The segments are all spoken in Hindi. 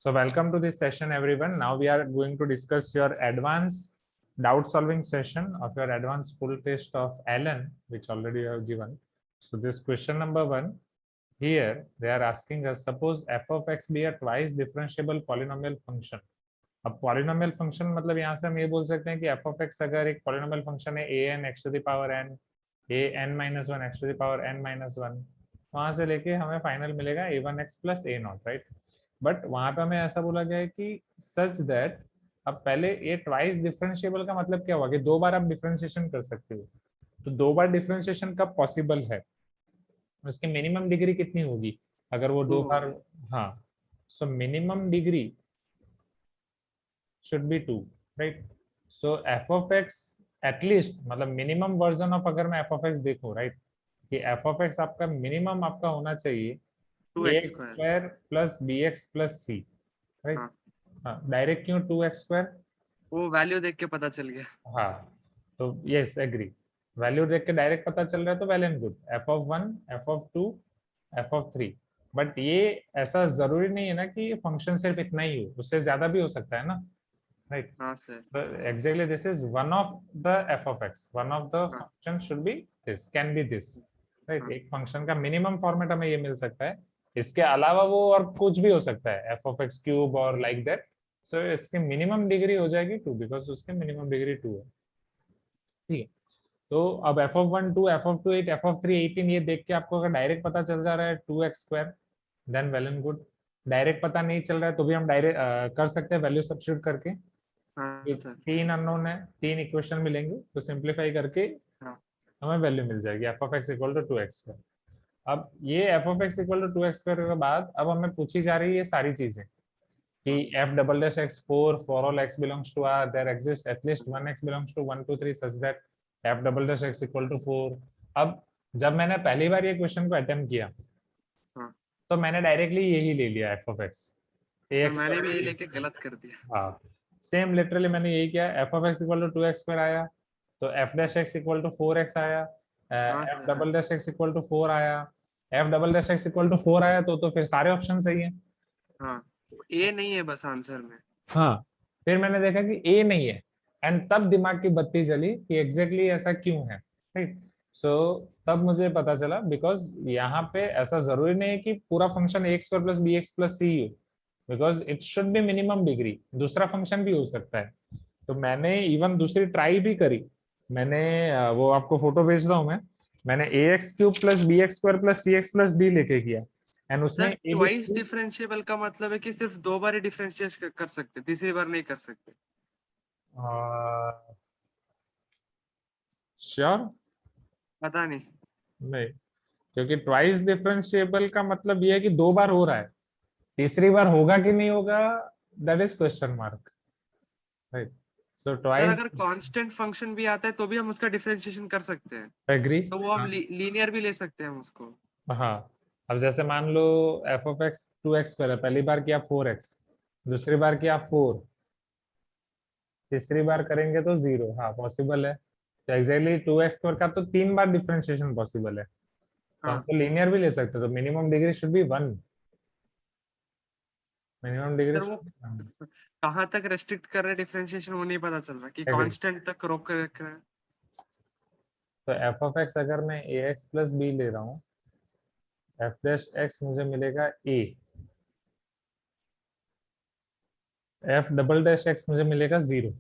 So welcome to this session, everyone. Now we are going to discuss your advanced doubt solving session of your advanced full test of Allen, which already you have given. So this question number 1, here they are asking us, suppose f of x be a twice differentiable polynomial function. अब polynomial function मतलब यहाँ से हम ये बोल सकते हैं कि f of x अगर एक polynomial function है a n x to the power n, a n minus 1 x to the power n minus 1, वहां से लेके हमें फाइनल मिलेगा a1x plus a naught, right. But वहां पे हमें ऐसा बोला गया है कि सच दैट, अब पहले ये ट्वाइस डिफरेंशिएबल का मतलब क्या हुआ कि दो बार आप डिफरेंशिएशन कर सकते हो। तो दो बार डिफरेंशिएशन कब पॉसिबल है, उसकी मिनिमम डिग्री कितनी होगी अगर वो दो बार। हाँ, so minimum degree should be 2, right. So F of X at least मतलब मिनिमम वर्जन ऑफ, अगर मैं एफ ऑफ एक्स देखूं, राइट, कि एफ ऑफ एक्स आपका मिनिमम आपका होना चाहिए A square plus B X plus C, right. हाँ, डायरेक्ट क्यों 2x स्क्वायर, वो वैल्यू देख के पता चल गया। हाँ, तो यस एग्री, वैल्यू देख के डायरेक्ट पता चल रहा है तो well and good, F of 1 F of 2 F of 3। But ये ऐसा जरूरी नहीं है ना कि फंक्शन सिर्फ इतना ही हो, उससे ज्यादा भी हो सकता है ना, राइट। हाँ sir, exactly this is one of the F of x, one of the function should be this, can be this, right. एक फंक्शन का मिनिमम फॉर्मेट हमें ये मिल सकता है, इसके अलावा वो और कुछ भी हो सकता है, एफ ऑफ एक्स क्यूब और लाइक दैट। सो इसकी मिनिमम डिग्री हो जाएगी 2, बिकॉज उसकी मिनिमम डिग्री 2 है, ठीक है। तो अब F of 1 2 F of 2 8 F of 3 18, ये देख के आपको अगर डायरेक्ट पता चल जा रहा है 2x square, then well and good. Direct पता नहीं चल रहा है तो भी हम डायरेक्ट कर सकते हैं वैल्यू सब्स्टिट्यूट करके। तीन अननोन है, तीन इक्वेशन मिलेंगे, तो सिंप्लीफाई करके हमें वैल्यू मिल जाएगी F of X equal to 2x square. अब ये F of X equal to 2x square के बाद अब हमें पूछी जा रही है ये सारी चीजें कि f double dash x 4 for all x belongs to R there exists at least one x belongs to 1 2 3 such that f double dash x equal to 4। अब जब मैंने पहली बार ये क्वेश्चन को अटेम्प्ट किया तो मैंने डायरेक्टली यही ले लिया f ऑफ x, मैंने भी यही लेके गलत कर दिया। हाँ, सेम लिटरली मैंने यही किया, f of x equal to 2x square आया तो f dash x equal to 4x आया, f double dash x equal to 4 आया, f double dash x equal to 4 आया तो फिर सारे ऑप्शन सही हैं। हाँ, ए नहीं है बस आंसर में। हाँ, फिर मैंने देखा कि ए नहीं है, एंड तब दिमाग की बत्ती जली कि एग्जैक्टली ऐसा क्यों है, राइट। सो तब मुझे पता चला बिकॉज यहाँ पे ऐसा जरूरी नहीं है कि पूरा function A square plus B X plus C हो, because it should be minimum degree, दूसरा फंक्शन भी हो सकता है। तो मैंने इवन दूसरी ट्राई भी करी, मैंने वो आपको फोटो भेज रहा हूँ मैंने A X cube plus B X square plus C X plus D लेके किया, एंड उसमें ट्वाइस डिफरेंशिएबल का मतलब है कि सिर्फ दो बार ही डिफरेंशिएट कर सकते, तीसरी बार नहीं कर सकते। श्योर पता नहीं, क्योंकि ट्वाइस डिफरेंशिएबल का मतलब ये है कि दो बार हो रहा है, तीसरी बार होगा कि नहीं होगा that is question mark, right. So twice अगर कांस्टेंट फंक्शन भी आता है तो भी हम उसका डिफरेंशिएशन कर सकते हैं, एग्री, तो वो हम लीनियर भी ले सकते हैं हम उसको। हाँ। अब जैसे मान लो F of X 2x square है, पहली बार किया 4x, दूसरी बार किया 4, तीसरी बार करेंगे तो 0, हाँ पॉसिबल है। तो एक्जैक्टली 2x स्क्वायर का तो 3 बार डिफरेंशिएशन पॉसिबल है, तो हम तो लीनियर भी ले सकते हैं, तो minimum degree should B 1, minimum degree वो कहाँ तक रेस्ट्रिक्ट कर रहे हैं डिफरेंशिएशन वो नहीं पता चल रहा कि Agree. कांस्टेंट तक रोक कर रख रहे हैं। तो एफ ऑफ एक्स अगर मैं ए एक्स प्लस बी ले रहा हूँ, एफ डैश एक्स मुझे मिलेगा ए, एफ डबल डैश एक्स मुझे मिलेगा 0।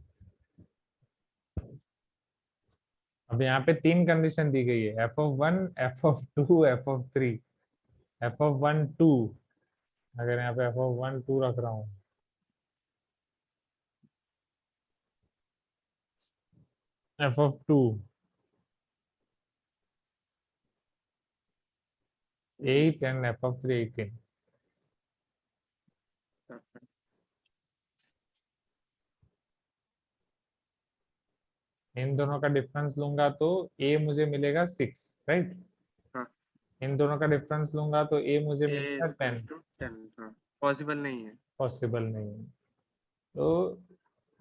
अब यहाँ पे तीन कंडीशन दी गई है, F of 1 F of 2 F of 3। F of 1 2, अगर यहाँ पे एफ ऑफ 1 2 रख रहा हूँ, F of 2 8 and F of 3 18, इन दोनों का डिफरेंस लूंगा तो ए मुझे मिलेगा 6, राइट। इन दोनों का डिफरेंस लूंगा तो ए मुझे मिलेगा 10, पॉसिबल नहीं है, पॉसिबल नहीं है। तो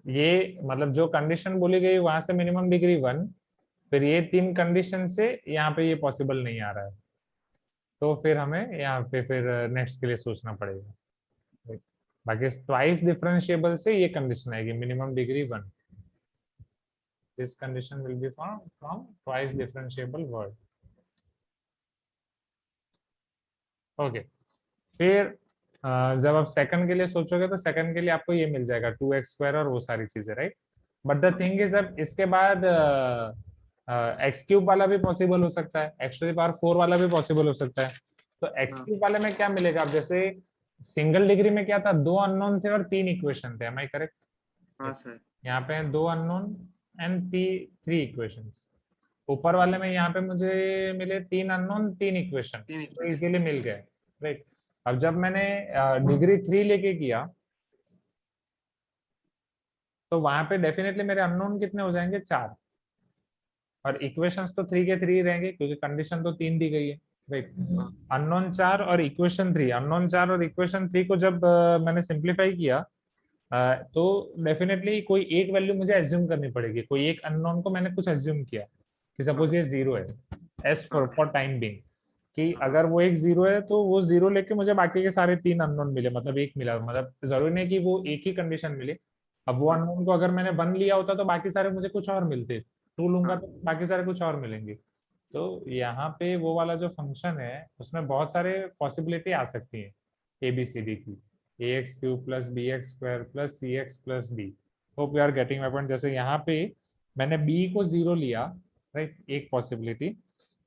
ये मतलब जो कंडीशन बोली गई वहां से मिनिमम डिग्री 1, फिर ये तीन कंडीशन से यहाँ पे ये पॉसिबल नहीं आ रहा है, तो फिर हमें यहाँ पे फिर नेक्स्ट के लिए सोचना पड़ेगा। बाकी ट्वाइस डिफरेंशिएबल से ये कंडीशन आएगी minimum degree 1. This condition will be from twice differentiable word. Okay. फिर जब आप सेकंड के लिए सोचोगे तो सेकंड के लिए आपको ये मिल जाएगा 2x² और वो सारी चीजें, right. But the thing is अब इसके बाद x³ वाला भी पॉसिबल हो सकता है, x⁴ वाला भी पॉसिबल हो सकता है. तो x³ वाले में क्या मिलेगा? अब जैसे सिंगल डिग्री में क्या था, 2 अननोन थे और 3 इक्वेशन थे. Am I correct? हाँ सर. यहाँ पे 2 अननोन एंड 3 इक्वेशंस. ऊपर वाले में यहाँ पे मुझे मिले 3 अननोन 3 इक्वेशन, तीन तो equation. इजीली मिल गए, राइट. अब जब मैंने डिग्री 3 लेके किया तो वहां पे डेफिनेटली मेरे अननोन कितने हो जाएंगे? 4. और इक्वेशंस तो 3 के 3 रहेंगे क्योंकि कंडीशन तो 3 दी गई है, राइट. हाँ. अननोन 4 और इक्वेशन 3, अननोन 4 और इक्वेशन 3 को जब मैंने सिंप्लीफाई किया तो डेफिनेटली कोई एक वैल्यू मुझे एज्यूम करनी पड़ेगी. कोई एक अननोन को मैंने कुछ एज्यूम किया कि सपोज ये 0 है, एस फॉर टाइम बीइंग, कि अगर वो एक 0 है तो वो 0 लेके मुझे बाकी के सारे 3 अननोन मिले, मतलब एक मिला. मतलब जरूरी नहीं कि वो एक ही कंडीशन मिले. अब वो अननोन को अगर मैंने 1 लिया होता तो बाकी सारे मुझे कुछ और मिलते, 2 लूंगा तो बाकी सारे कुछ और मिलेंगे. तो यहाँ पे वो वाला जो फंक्शन है उसमें बहुत सारे पॉसिबिलिटी आ सकती है ABCD की. ax³ + bx² + cx + d. Hope you are getting my point. जैसे यहाँ पे मैंने b को 0 लिया, राइट, एक पॉसिबिलिटी.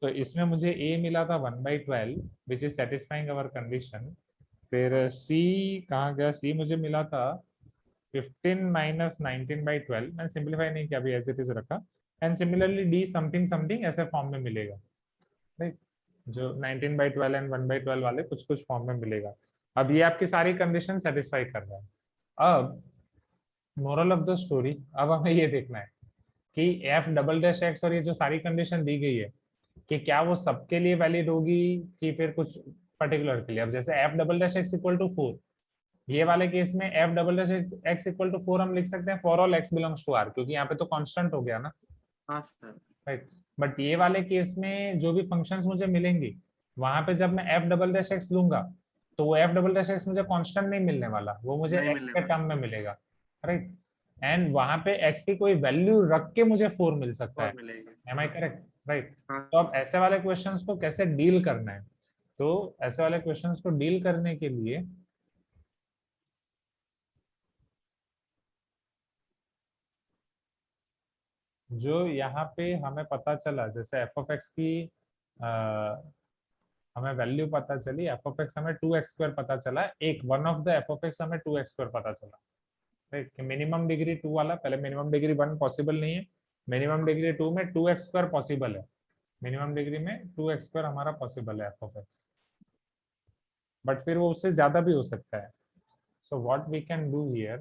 तो इसमें मुझे a मिला था 1/12 which is satisfying our condition. फिर c कहाँ गया? c मुझे मिला था 15 - 19/12. मैंने सिंप्लीफाई नहीं किया, अभी एज इट इज रखा. And similarly d something something ऐसे फॉर्म में मिलेगा, राइट. जो 19/12 एंड 1/12 वाले कुछ कुछ फॉर्म में मिलेगा. अब ये आपकी सारी कंडीशन सेटिस्फाई कर रहा है. अब मोरल ऑफ द स्टोरी, अब हमें ये देखना है कि f डबल डैश x और ये जो सारी कंडीशन दी गई है कि क्या वो सबके लिए वैलिड होगी कि फिर कुछ पर्टिकुलर के लिए. अब जैसे f डबल डैश x = 4, ये वाले केस में f डबल डैश x = 4 हम लिख सकते हैं for all x belongs to r, क्योंकि यहाँ पे तो कांस्टेंट हो गया ना, हाँ सर. राइट. बट ये वाले केस में जो भी फंक्शंस मुझे मिलेंगे वहां पे जब मैं f डबल डैश x लूंगा तो वो f डबल डैश x मुझे कांस्टेंट नहीं मिलने वाला, वो मुझे नहीं x मिलने के वाला. टर्म में मिलेगा, राइट. एंड वहां पे x की कोई वैल्यू रख के मुझे 4 मिल सकता और है. मिलेगी. एम आई हाँ. करेक्ट? राइट. हाँ. तो अब ऐसे वाले क्वेश्चंस को कैसे डील करना है? तो ऐसे वाले क्वेश्चंस को डील करने के लिए जो यहाँ पे हमें पता चला, जैसे f(x) की हमें वैल्यू पता चली, f(x) हमें 2x² पता चला, एक वन ऑफ द f(x) हमें 2x² पता चला, राइट. कि मिनिमम डिग्री 2 वाला, पहले मिनिमम डिग्री 1 पॉसिबल नहीं है, मिनिमम डिग्री 2 में 2x² पॉसिबल है, मिनिमम डिग्री में 2x² हमारा पॉसिबल है f(x), बट फिर वो उससे ज्यादा भी हो सकता है. So what we can do here,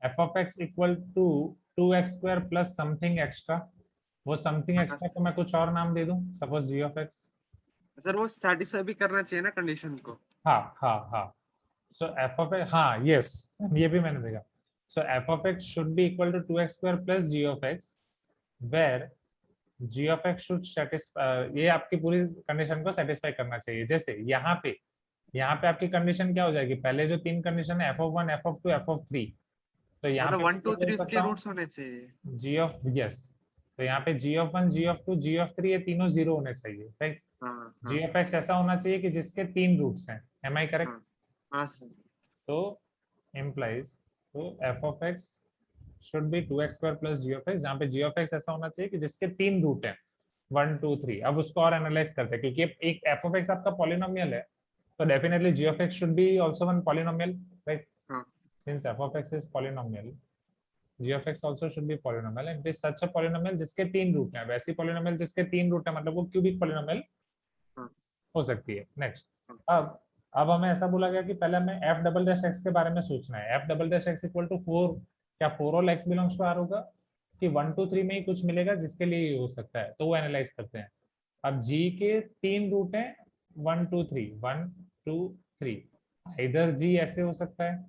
f(x) = 2x² plus something extra. वो समथिंग हाँ एक्स्ट्रा सर. को मैं कुछ और नाम दे दूं, सपोज g(x). सर वो सेटिस्फाई भी करना चाहिए ना कंडीशन को. हाँ हाँ हाँ. सो f(x), हाँ यस, ये भी मैंने देखा. सो f(x) should be equal to 2x² plus g(x), where g(x) should satisfy, ये आपकी पूरी कंडीशन को सेटिस्फाई करना चाहिए. जैसे यहाँ पे आपकी कंडीशन क्या हो जाएगी? पहले जो 3 कंडीशन है f(1), f(2), f(3), तो यहाँ मतलब पे 1 2 मैं बोल 3 सकता उसके हूँ रूट्स होने चाहिए. g(यस), तो यहाँ पे g(1), g(2), g(3) ये तीनों 0 होने चाहिए, राइट. हाँ. हाँ. g(x) ऐसा होना चाहिए कि जिसके 3 रूट्स हैं. Am I correct? हाँ. हाँ सर. तो implies, तो f(x) should be 2x² plus g(x), जहाँ पे g(x) ऐसा होना चाहिए कि जिसके 3 रूट हैं, 1 2 3. अब उसको और एनालाइज करते हैं क्योंकि एक f(x) आपका पॉलिनोमियल है, तो definitely g(x) should be also one polynomial, right? हाँ. Since f(x) is polynomial, g(x) also should be polynomial, and it is such a polynomial जिसके 3 रूट हैं. वैसी polynomial जिसके 3 रूट हैं मतलब वो क्यूबिक polynomial हाँ. हो सकती है. नेक्स्ट. हाँ. अब हमें ऐसा बोला गया कि पहले हमें f(x) के बारे में सोचना है. f(x) = 4, क्या 4 all x belongs to r होगा कि 1 2 3 में ही कुछ मिलेगा जिसके लिए ये हो सकता है, तो वो एनालाइज करते हैं. अब g के 3 रूट हैं, 1 2 3, 1 2 3. इधर g ऐसे हो सकता है,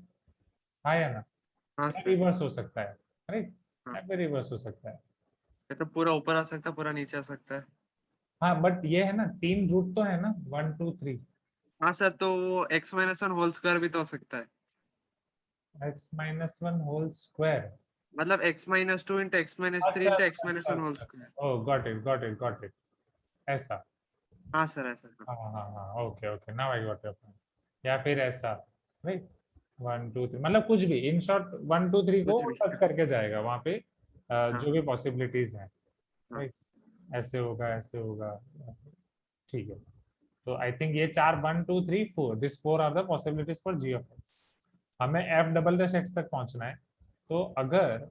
हाँ या ना? हाँ या सर, रिवर्स हो सकता है, राइट, हाँ, या फिर रिवर्स हो सकता है। ये तो पूरा ऊपर आ सकता है, पूरा नीचे आ सकता है। हाँ बट ये है ना, 3 रूट तो है ना, 1 2 3। हाँ सर, तो वो x-1 होल स्क्वायर भी तो हो सकता है। x-1 whole square. मतलब x-2 इंटू x-3 अच्छा इंटू अच्छा अच्छा x-1 होल अच्छा, square. Oh got it got it got it, ऐसा। हाँ सर, ऐसा, हाँ। हाँ हाँ हाँ, okay okay, now I got your point. या फिर ऐसा, राइट, 1 2 3, मतलब कुछ भी, इन शॉर्ट 1 2 3 को कुछ भी। टच करके जाएगा वहां पे, हाँ जो भी पॉसिबिलिटीज हैं, हाँ। राइट, ऐसे होगा ऐसे होगा, ठीक है। तो आई थिंक ये 4 1 2 3 4, this 4 are the possibilities for G of X. हमें एफ डबल डैश एक्स तक पहुंचना है। तो अगर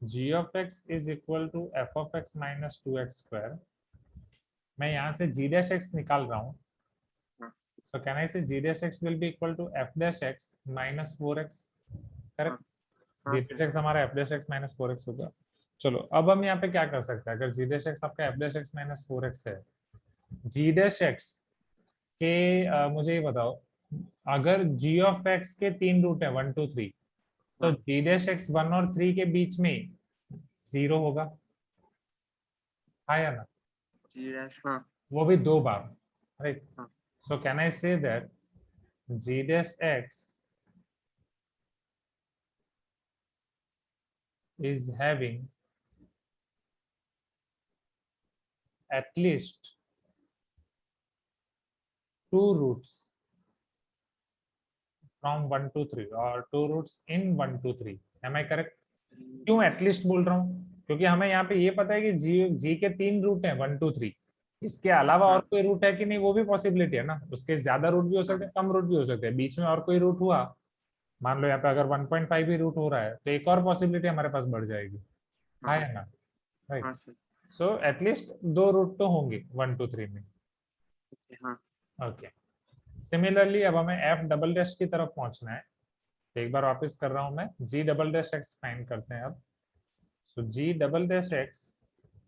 G of X is equal to F of X minus 2x square, मैं यहाँ से जी डैश एक्स निकाल रहा हूँ। हाँ So can I say g dash x will be equal to f dash x minus 4x, हाँ करेक्ट? हाँ g dash सर। x हमारा f dash x minus 4x होगा। चलो अब हम यहाँ पे क्या कर सकते हैं, अगर g dash x आपका f dash x minus 4x है, g dash x के मुझे ये बताओ, अगर g of x के 3 रूट है 1 2 3, तो हाँ g dash x 1 और 3 के बीच में 0 होगा, हाँ या ना? जी डैश, हाँ वो भी 2 बार, राइट। हाँ। So can I say that g dash x is having at least 2 roots from 1 to 3 or 2 roots in 1 to 3, am I correct? क्यों एटलीस्ट बोल रहा हूँ, क्योंकि हमें यहाँ पे ये पता है कि जी के 3 रूट हैं 1 2 3, इसके अलावा और हाँ कोई रूट है कि नहीं वो भी पॉसिबिलिटी है ना, उसके ज्यादा रूट भी हो सकते हाँ हैं, कम रूट भी हो सकते हैं, बीच में और कोई रूट हुआ, मान लो यहाँ पे अगर 1.5 भी रूट हो रहा है तो एक और पॉसिबिलिटी हमारे पास बढ़ जाएगी, हाँ है ना, राइट। हाँ सर। सो एटलीस्ट 2 रूट तो होंगे 1 2 3 में, हाँ ओके। सिमिलरली अब हमें एफ डबल डैश की तरफ पहुंचना है। तो एक बार वापस कर रहा हूं मैं, G double dash X find करते हैं अब। So G double dash X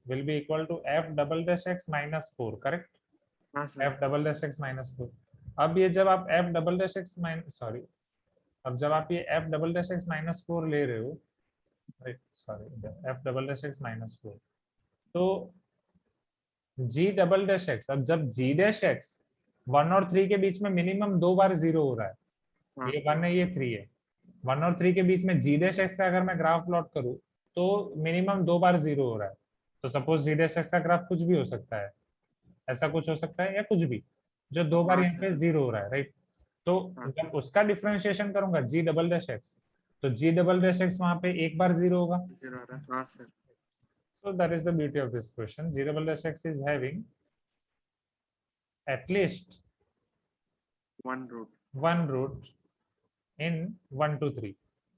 will be equal to F double dash X minus 4, correct? हाँ sir. F double dash X minus 4। अब ये जब आप F double dash X minus, sorry, अब जब आप ये F double dash X minus 4 ले रहे हो, right, sorry, F double dash X minus 4, तो जी डबल डैश एक्स, अब जब जी डैश एक्स 1 और 3 के बीच में मिनिमम 2 बार 0 हो रहा है, हाँ ये 1 है ये 3 है, 1 और 3 के बीच में जी डैश एक्स का अगर मैं ग्राफ प्लॉट करूं तो मिनिमम 2 बार 0 हो रहा है। तो सपोज जी डैश एक्स का ग्राफ कुछ भी हो सकता है, ऐसा कुछ हो सकता है या कुछ भी जो 2 बार हाँ यहाँ सर। पे 0 हो रहा है, राइट। तो हाँ जब उसका डिफरेंशिएशन करूंगा जी डबल डैश एक्स, तो जी डबल डैश एक्स वहां पे एक बार 0 होगा। जीरो आ रहा है, हाँ sir. So that is the beauty of this question. G double dash x is having at least one root. one root in 1 to 3।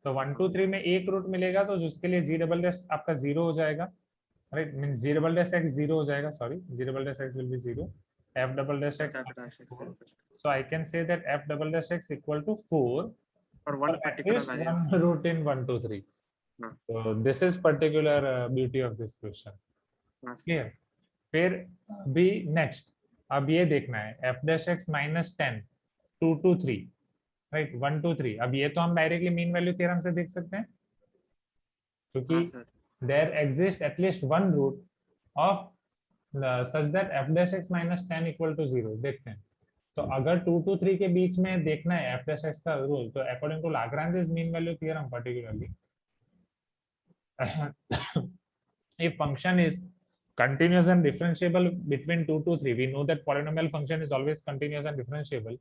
तो 1 to 3 में एक रूट मिलेगा तो जिसके लिए जी डबल डैश आपका 0 हो जाएगा, right, mean G double dash X 0 हो जाएगा, sorry, G double dash X will be 0, F double dash X dash X 4। So I can say that f double dash x equal to 4 और for one at particular least आ जाएगा। one root in 1 to 3। हाँ So this is particular beauty of this question, हाँ सर। clear? फिर अभी नेक्स्ट, अब ये देखना है F dash X minus 10 2 to 3, right, 1 to 3। अब ये तो हम डायरेक्टली मीन वैल्यू थ्योरम से देख सकते हैं, क्योंकि हाँ sir. There exist at least one root of such that F dash X minus 10 equal to 0। देखते हैं, तो अगर 2 to 3 के बीच में देखना है एफ डैश एक्स का रूल, तो according to Lagrange's mean value theorem particularly, if function is continuous and differentiable between 2 to 3, we know that polynomial function is always continuous and differentiable.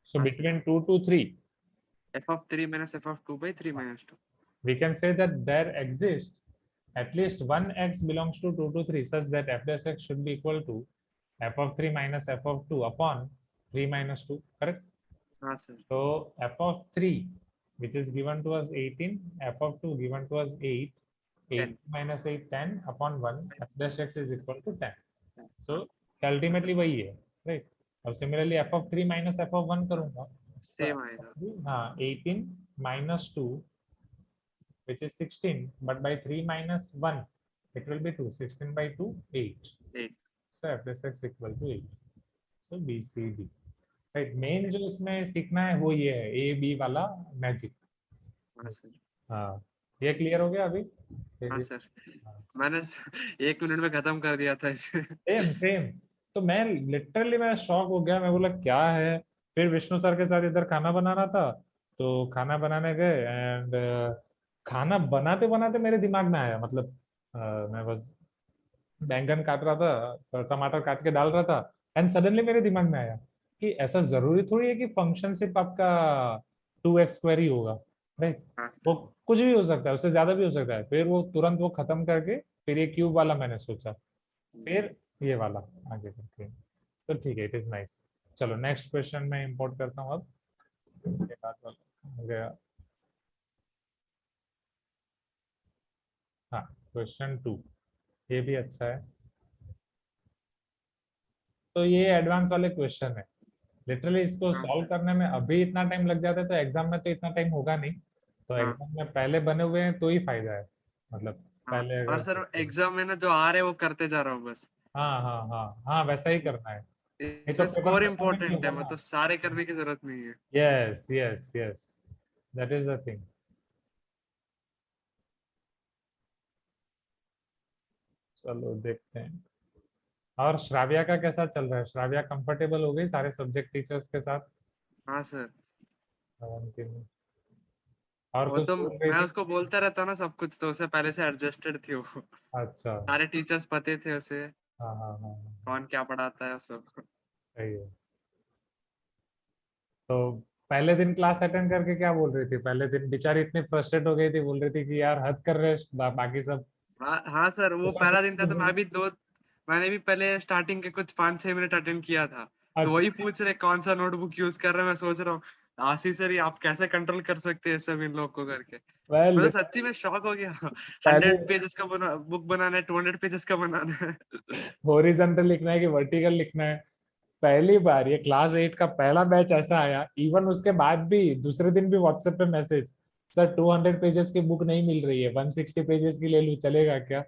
So हाँ sir. between 2 to 3, F of 3 minus F of 2 by 3 minus 2। we can say that there exists at least one x belongs to 2 to 3 such that f dash x should be equal to f of 3 minus f of 2 upon 3 minus 2, correct? हाँ sir. So f of 3, which is given to us 18, f of 2 given to us 8, 8 10। minus 8 10 upon 1, f dash x is equal to 10। हाँ, So अल्टीमेटली वही है, राइट। अब similarly F of 3 minus F of 1 करूंगा, तो सेम आएगा। हाँ 18 minus 2 which is 16, but by 3 minus 1 it will be 2, 16 by 2 8, 8। so f dash x equal to 8, so b c d। Right. Main जो इसमें सीखना है वो ये है, ए बी वाला मैजिक। हाँ सर। हाँ, ये क्लियर हो गया अभी? हाँ सर, मैंने 1 मिनट में खत्म कर दिया था इसे। Same same. तो मैं शॉक हो गया, मैं बोला क्या है। फिर विष्णु सर के साथ इधर खाना बनाना था, तो खाना बनाने गए एंड खाना बनाते बनाते मेरे दिमाग में आया, मतलब मैं बस बैंगन काट रहा था, टमाटर काट के डाल रहा था, एंड सडनली मेरे दिमाग में आया कि ऐसा जरूरी थोड़ी है कि फंक्शन सिर्फ आपका 2x स्क्वायर ही होगा, राइट। हाँ वो सर। कुछ भी हो सकता है, उससे ज्यादा भी हो सकता है। फिर वो तुरंत वो खत्म करके फिर ये क्यूब वाला मैंने सोचा, फिर ये वाला आगे करके। तो ठीक है, इट इज नाइस। चलो नेक्स्ट क्वेश्चन मैं इंपोर्ट करता हूँ अब। इसके बाद वाला हो गया। हाँ, क्वेश्चन 2, ये भी अच्छा है। तो ये एडवांस वाले क्वेश्चन है, लिटरली इसको हाँ सॉल्व सर। करने में अभी इतना टाइम लग जाता है, तो एग्जाम में तो इतना टाइम होगा नहीं। तो हाँ एग्जाम में पहले बने हुए हैं तो ही फायदा है, मतलब हाँ। पहले और अगर सर देखते हैं। एग्जाम में ना जो आ रहे हैं वो करते जा रहा हूँ बस। हाँ हाँ हाँ हाँ, वैसा ही करना है, नहीं तो इसमें पेपर स्कोर खत्म ही नहीं इम्पोर्टेंट होगा है, ना। मतलब सारे करने की जरूरत नहीं है। Yes yes yes, that is the thing. चलो देखते हैं। और श्राव्या का कैसा चल रहा है? श्राव्या कंफर्टेबल हो गई सारे सब्जेक्ट टीचर्स के साथ? हाँ सर। और वो कुछ तो बोल रही मैं थी? उसको बोलता रहता हूँ ना सब कुछ, तो उसे पहले से एडजस्टेड थी वो। अच्छा। सारे टीचर्स पते थे उसे, हाँ हाँ हाँ हाँ, कौन क्या पढ़ाता है सब। सही है। तो पहले दिन क्लास अटेंड करके क्या बोल रही थी? पहले दिन बेचारी इतनी फ्रस्ट्रेट हो गई थी, बोल रही थी कि यार हद कर रहे हैं, बाकी सब हाँ हाँ सर, वो दूसरा पहला दिन था तो कुछ- मैंने भी पहले स्टार्टिंग के कुछ 5-6 मिनट अटेंड किया था। तो अच्छा। वही पूछ रहे कौन सा नोटबुक यूज कर रहे हैं, मैं सोच रहा हूँ आशीष सर ये आप कैसे कंट्रोल कर सकते हैं सब इन लोग को करके। वेल, मैं तो सच्ची में शॉक हो गया। पहले 100 पेजेस का बुक बनाना है, 200 पेजेस का बनाना है। हॉरिजॉन्टल लिखना है कि वर्टिकल लिखना है? पहली बार ये क्लास 8 का पहला बैच ऐसा आया, इवन उसके बाद भी दूसरे दिन भी व्हाट्सएप पे मैसेज, सर 200 पेजेस की बुक नहीं मिल रही है, 160 पेजेस की ले लूं चलेगा क्या?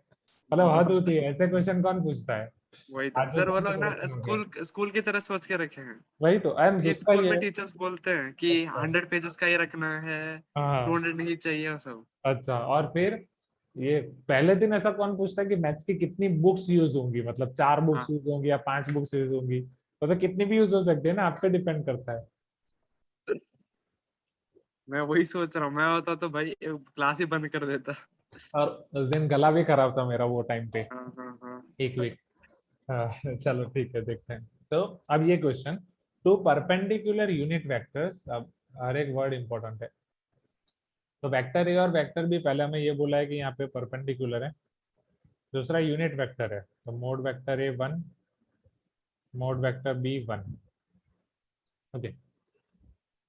मतलब हद होती है, ऐसे क्वेश्चन कौन पूछता है? वही तो आज सर, वो एकदम से लोग ना क्वेश्चन हो गया। स्कूल स्कूल की तरह सोच के रखे हैं। वही तो, एंड क्योंकि दूसरा स्कूल ये। में टीचर्स बोलते हैं कि अच्छा। 100 पेजेस का ही रखना है, हाँ। 200 नहीं चाहिए वो सब। अच्छा, और फिर ये पहले दिन ऐसा कौन पूछता है कि मैथ्स की कितनी बुक्स यूज होंगी, मतलब 4 बुक्स हाँ, यूज होंगी या 5 बुक्स यूज होंगी? मतलब कितनी भी यूज हो सकती है ना, आप पे डिपेंड करता है। मैं वही सोच रहा हूँ, मैं होता तो भाई क्लास ही बंद कर देता। और उस दिन गला भी खराब था मेरा वो टाइम पे, हाँ हाँ हाँ। एक वीक। चलो ठीक है, देखते हैं। तो अब ये question, two perpendicular unit vectors, अब हर एक वर्ड इंपॉर्टेंट है। तो वेक्टर ए और वेक्टर बी, पहले हमें ये बोला है कि यहाँ पे परपेंडिकुलर है। दूसरा यूनिट वेक्टर है, तो mod vector A 1, mod vector B 1। Okay,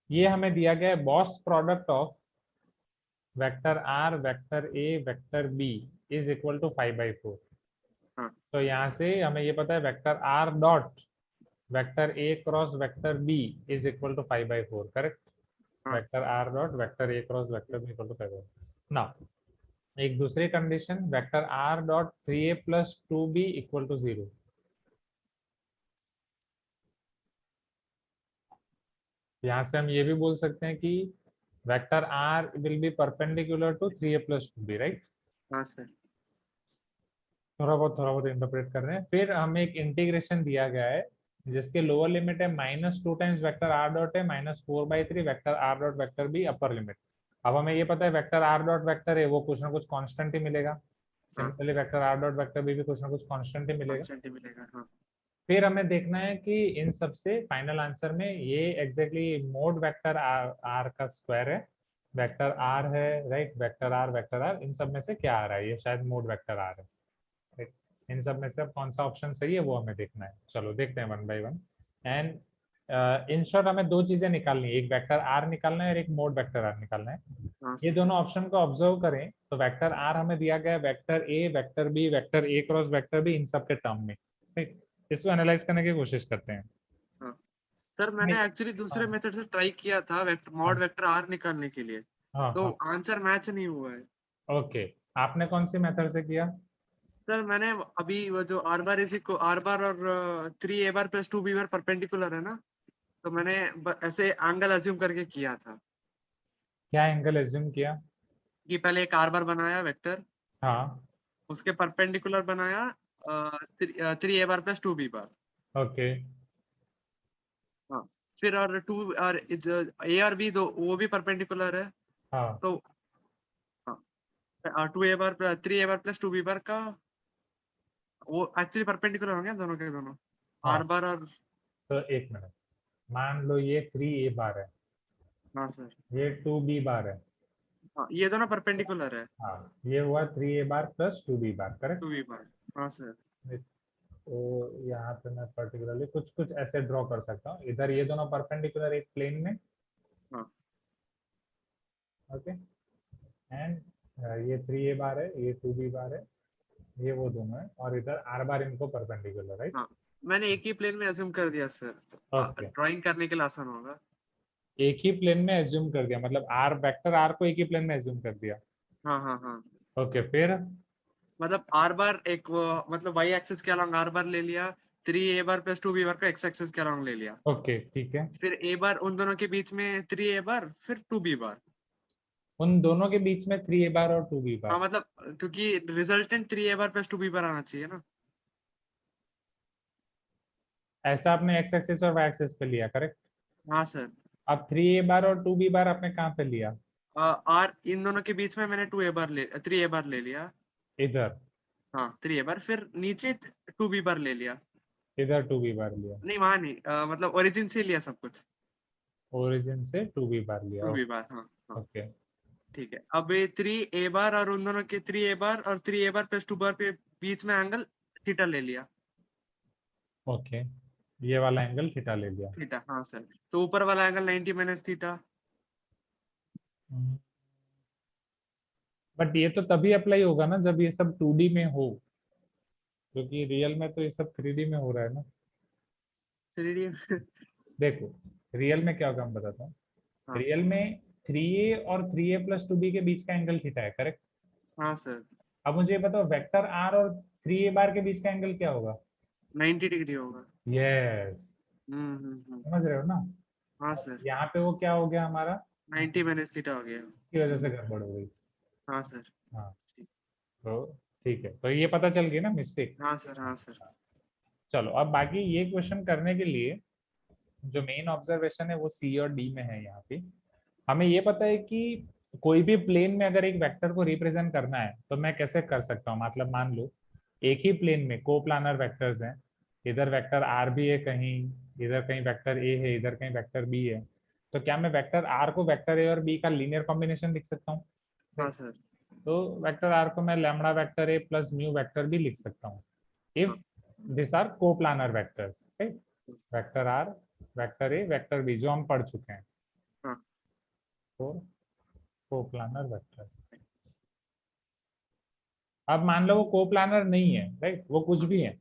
ये हमें दिया गया है box product of vector R, vector A, vector B is equal to 5/4। हाँ तो यहाँ से हमें ये पता है vector R dot vector A cross vector B is equal to 5/4, correct? हाँ। Vector R dot vector A cross vector B equal to 5/4। Now एक दूसरी condition, vector R dot 3a+2b equal to 0। यहाँ से हम ये भी बोल सकते हैं कि vector R will be perpendicular to 3a+2b, right? हाँ सर। थोड़ा बहुत इंटरप्रेट कर रहे हैं। फिर हमें एक इंटीग्रेशन दिया गया है जिसके लोअर लिमिट है -2 टाइम्स वेक्टर आर डॉट है -4/3 vector R dot vector B upper limit. अब हमें ये पता है वेक्टर आर डॉट वेक्टर है वो कुछ ना कुछ कांस्टेंट ही मिलेगा। हाँ, similarly vector R dot vector B भी कुछ ना कुछ कांस्टेंट ही मिलेगा। कांस्टेंट ही मिलेगा। हाँ फिर हमें देखना है कि इन सब से फाइनल आंसर में ये exactly mod vector R, R का स्क्वायर है, वेक्टर आर है, राइट? वेक्टर आर इन सब में से क्या आ रहा है? ये शायद मोड वेक्टर आर है, राइट? इन सब में से अब कौन सा ऑप्शन सही है वो हमें देखना है। चलो देखते हैं 1 बाय 1। एंड इन शॉर्ट हमें दो चीजें निकालनी है, एक वेक्टर आर निकालना है और एक मोड वेक्टर आर निकालना है। हाँ ये सर। दोनों ऑप्शन को ऑब्जर्व करें तो वेक्टर आर हमें दिया गया है vector A, vector B, vector A cross vector B इन सब के टर्म में, ठीक? इसको एनालाइज करने की कोशिश करते हैं। हाँ सर, मैंने एक्चुअली दूसरे हाँ मेथड से ट्राई किया था हाँ मॉड वेक्टर आर निकालने के लिए, हाँ तो हाँ। आंसर मैच नहीं हुआ है। ओके, आपने कौन सी मेथड से किया? सर मैंने अभी वो जो आर बार और 3a बार + 2b बार परपेंडिकुलर है ना, तो मैंने ऐसे एंगल अज्यूम करके किया था क्या एंगल एज्यूम किया? कि पहले एक आर बार बनाया वेक्टर, हाँ, उसके परपेंडिकुलर बनाया 3a बार प्लस 2b बार। ओके, हाँ, फिर और टू और ए और बी दो वो भी परपेंडिकुलर है, हाँ, तो हाँ 2a बार 3a बार प्लस 2b बार का वो एक्चुअली परपेंडिकुलर होंगे दोनों के दोनों, हाँ। आर बार और। तो एक मिनट, मान लो ये 3a बार है, हाँ सर, ये 2b बार है। हाँ ये दोनों परपेंडिकुलर है, हाँ, ये हुआ 3a बार प्लस 2b बार, करेक्ट। 2b बार। हाँ सर, तो यहाँ पे मैं पर्टिकुलरली कुछ कुछ ऐसे ड्रॉ कर सकता हूँ, इधर ये दोनों परपेंडिकुलर एक प्लेन में, हाँ ओके, एंड ये 3a बार है, ये 2b बार है, ये वो दोनों है, और इधर r बार इनको परपेंडिकुलर, राइट। हाँ, मैंने एक ही प्लेन में अज्यूम कर दिया सर, ओके, ड्राइंग करने के लिए आसान होगा। एक ही प्लेन में एज्यूम कर दिया, मतलब r वेक्टर r को एक ही प्लेन में एज्यूम कर दिया। हाँ हाँ हाँ, ओके, फिर मतलब आर बार एक वो मतलब वाई एक्सिस के अलॉन्ग आर बार ले लिया, 3a बार प्लस 2b बार का एक्स एक्सिस के अलॉन्ग ले लिया, ओके, ठीक है, फिर ए बार उन दोनों के बीच में 3a बार फिर 2b बार। उन दोनों के बीच में 3a बार और 2b हाँ बार। मतलब क्योंकि रिजल्टेंट 3a बार प्लस 2b बार आना चाहिए ना। ऐसा आपने x एक्सिस और y एक्सिस पे लिया, करेक्ट। हाँ सर, अब 3a बार और 2b बार आपने कहाँ पे लिया? आर इन दोनों के बीच में मैंने 3a बार ले लिया। इधर, हाँ 3a बार फिर नीचे 2b बार ले लिया। इधर 2b बार लिया, नहीं वहां नहीं, मतलब ओरिजिन से लिया सब कुछ। ओरिजिन से 2b बार लिया, 2b बार, हाँ हाँ, ओके, ठीक है। अब ये 3a बार और उन दोनों के 3a बार और 3a बार प्लस 2 बार के बीच में एंगल थीटा ले लिया। ओके, ये वाला एंगल थीटा ले लिया। थीटा, हाँ सर, तो ऊपर वाला एंगल 90 माइनस थीटा। बट ये तो तभी अप्लाई होगा ना जब ये सब 2D में हो, क्योंकि रियल में तो ये सब 3D में हो रहा है ना। 3D। देखो, रियल में क्या होगा हम बताता हूँ। हाँ रियल में 3a और 3a प्लस 2b के बीच का एंगल थीटा है, करेक्ट। हाँ सर, अब मुझे ये बताओ, वेक्टर r और 3a बार के बीच का एंगल क्या होगा? 90 डिग्री होगा। यस, हम्म। समझ रहे हो ना। हाँ अब सर, यहाँ पे वो क्या हो गया हमारा, 90 माइनस थीटा हो गया। इसकी वजह से गड़बड़ हो गई। हाँ सर, हाँ, तो ठीक है, तो ये पता चल गई ना मिस्टेक। हाँ सर, हाँ सर, चलो, अब बाकी ये क्वेश्चन करने के लिए जो मेन ऑब्जर्वेशन है वो सी और डी में है। यहाँ पे हमें ये पता है कि कोई भी प्लेन में अगर एक वेक्टर को रिप्रेजेंट करना है तो मैं कैसे कर सकता हूँ। मतलब मान लो एक ही प्लेन में कोप्लानर वेक्टर्स हैं, इधर वेक्टर आर भी है कहीं, इधर कहीं वेक्टर ए है, इधर कहीं वेक्टर बी है। तो क्या मैं वेक्टर आर को वेक्टर ए और बी का लीनियर कॉम्बिनेशन लिख सकता हूँ? हाँ सर, तो वेक्टर आर को मैं lambda vector A plus mu vector भी लिख सकता हूँ, हाँ if this are coplanar vectors, right. Vector R, vector A, vector B जो हम पढ़ चुके हैं, हाँ तो कोप्लानर वेक्टर्स। अब मान लो वो कोप्लानर नहीं है, राइट, वो कुछ हाँ भी है,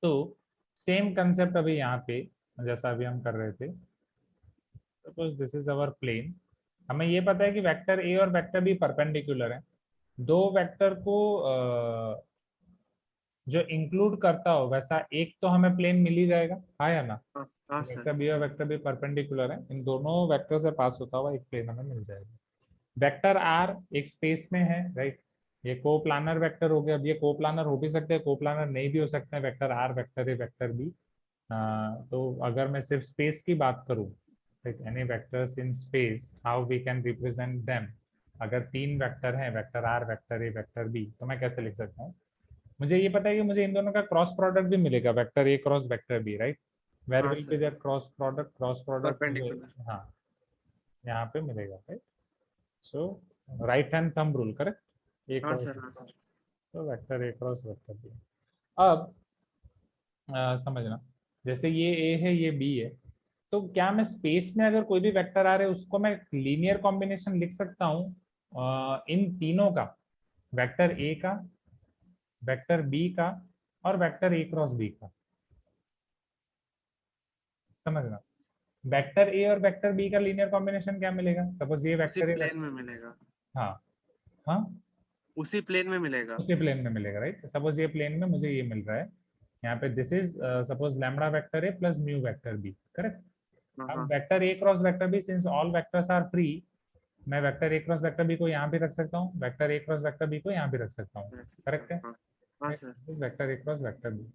तो सेम कंसेप्ट अभी यहाँ पे जैसा अभी हम कर रहे थे। Suppose this is our plane, हमें ये पता है कि वेक्टर ए और वेक्टर बी परपेंडिकुलर है। दो वेक्टर को जो इंक्लूड करता हो वैसा एक तो हमें प्लेन मिल ही जाएगा, हाँ या ना। हाँ हाँ सर, वेक्टर बी और वेक्टर बी परपेंडिकुलर है, इन दोनों वेक्टर से पास होता हुआ एक प्लेन हमें मिल जाएगा। वेक्टर आर एक स्पेस में है, राइट। ये कोप्लानर वेक्टर हो गया। अब ये कोप्लानर हो भी सकते हैं, कोप्लानर नहीं भी हो सकते हैं, vector R, vector A, vector B. तो अगर मैं सिर्फ स्पेस की बात करूं, any vectors in space, how we can represent them. अगर तीन वेक्टर हैं, vector R, vector A, vector B, तो मैं कैसे लिख सकता हूँ? मुझे ये पता है कि मुझे इन दोनों का क्रॉस प्रोडक्ट भी मिलेगा, vector A cross vector B, right. Where हाँ will be sir, there cross product मुझे, परपेंडिकुलर। हाँ, यहाँ पे मिलेगा, right. So right hand thumb rule, correct, A हाँ क्रॉस, सर, हाँ सर, तो vector A cross vector B. अब समझना, जैसे ये ए है, ये बी है, तो क्या मैं स्पेस में अगर कोई भी वेक्टर आ रहे उसको मैं लीनियर कॉम्बिनेशन लिख सकता हूँ इन तीनों का, वेक्टर ए का, वेक्टर बी का, और वेक्टर ए क्रॉस बी का। समझना, वेक्टर ए और वेक्टर बी का लीनियर कॉम्बिनेशन क्या मिलेगा? सपोज ये उसी वेक्टर ए, प्लेन में मिलेगा, हाँ, हाँ, उसी प्लेन में मिलेगा। उसी प्लेन में मिलेगा, राइट। सपोज ये प्लेन में मुझे ये मिल रहा है यहाँ पे, this is suppose lambda vector A plus mu vector B, correct. अब हाँ vector A cross vector B, since all vectors are free, मैं vector A cross vector B को यहाँ भी रख सकता हूँ, vector A cross vector B को यहाँ भी रख सकता हूँ, करेक्ट है? हाँ हाँ sir. Vector A cross vector B,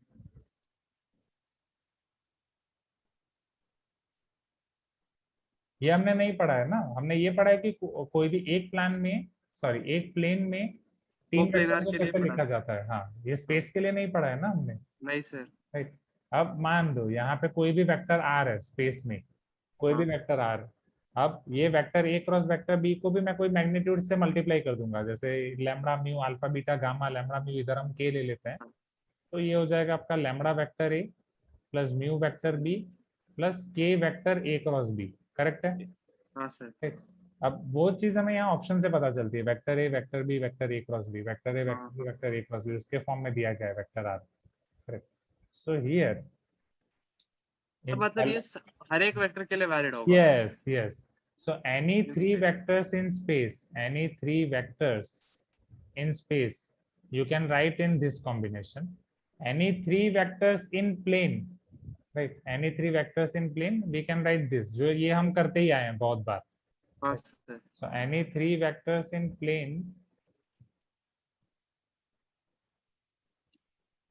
ये हमने नहीं पढ़ा है ना, हमने ये पढ़ा है कि कोई भी एक प्लान में, सॉरी एक प्लेन में वो 3 वेक्टर प्लेनर को के लिए कैसे पढ़ा लिखा था। जाता है। हाँ, ये स्पेस के लिए नहीं पढ़ा है ना हमने, नहीं सर। राइट? अब मान दो यहाँ पे कोई भी वेक्टर आर है स्पेस में, कोई भी हाँ वेक्टर आर, अब ये vector A cross vector B को भी मैं कोई मैग्नीट्यूड से मल्टीप्लाई कर दूंगा, जैसे lambda mu alpha beta gamma, lambda mu इधर हम के ले लेते हैं, हाँ तो ये हो जाएगा आपका lambda vector A plus mu vector B plus K vector A cross B, correct है? हाँ सर। ठीक। अब वो चीज हमें यहाँ ऑप्शन से पता चलती है, vector A vector B vector A cross B, vector A हाँ वेक्टर बी हाँ। वेक्टर ए क्रॉस बी, उसके फॉर्म में दिया गया है vector R, correct? So here तो in मतलब ये हर एक वेक्टर के लिए वैलिड होगा। yes, yes. So any in three space. vectors in space, any three vectors in space, you can write in this combination. Any three vectors in plane, right? Any three vectors in plane, we can write this. जो ये हम करते ही आए हैं बहुत बार. हाँ Right? Sir. So any three vectors in plane,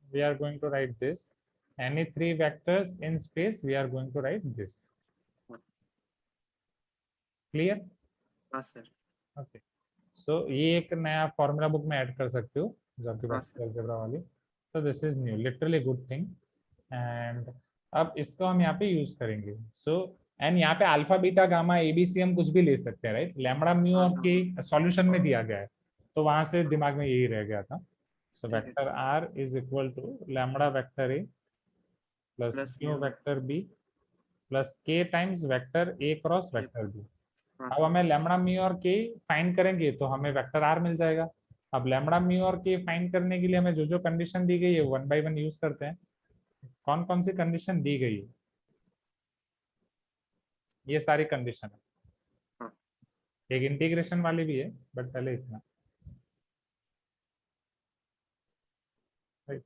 we are going to write this. Any three vectors in space, we are going to write this. Clear? हाँ सर। ओके, सो ये एक नया फॉर्मूला बुक में ऐड कर सकते हो जो आपके हाँ पास सर। अलजेब्रा वाली, तो this is new, literally good thing. And अब इसको हम यहाँ पे यूज करेंगे, सो एंड यहाँ पे अल्फा बीटा गामा एबीसी हम कुछ भी ले सकते हैं, राइट? लैम्बडा म्यू हाँ और हाँ के सॉल्यूशन में दिया गया है, तो वहां से दिमाग में यही रह गया था। सो ठीक है। Vector R is equal to lambda vector A plus plus mu mu. Vector B plus K times vector A cross ये। Vector B. हाँ अब सर। हमें लैम्बडा म्यू और के फाइंड करेंगे तो हमें वेक्टर आर मिल जाएगा। अब लैम्बडा म्यू और के फाइंड करने के लिए हमें जो जो कंडीशन दी गई है वन बाय वन यूज करते हैं। कौन कौन सी कंडीशन दी गई है? ये सारी कंडीशन है, हाँ एक इंटीग्रेशन वाली भी है, बट पहले इतना,